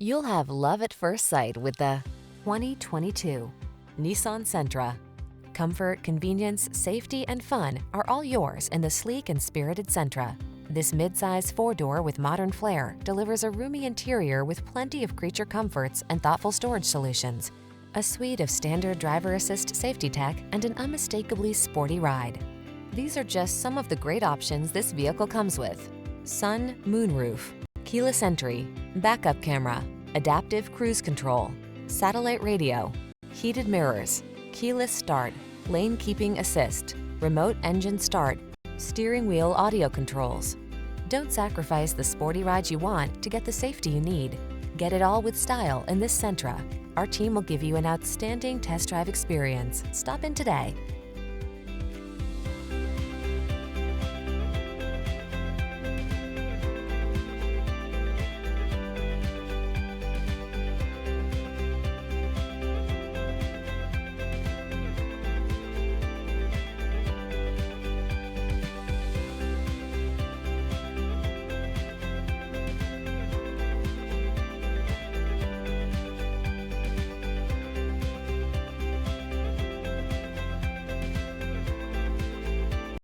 You'll have love at first sight with the 2022 Nissan Sentra. Comfort, convenience, safety, and fun are all yours in the sleek and spirited Sentra. This midsize four-door with modern flair delivers a roomy interior with plenty of creature comforts and thoughtful storage solutions, a suite of standard driver assist safety tech, and an unmistakably sporty ride. These are just some of the great options this vehicle comes with: sun, moonroof, keyless entry, backup camera, adaptive cruise control, satellite radio, heated mirrors, keyless start, lane keeping assist, remote engine start, steering wheel audio controls. Don't sacrifice the sporty ride you want to get the safety you need. Get it all with style in this Sentra. Our team will give you an outstanding test drive experience. Stop in today.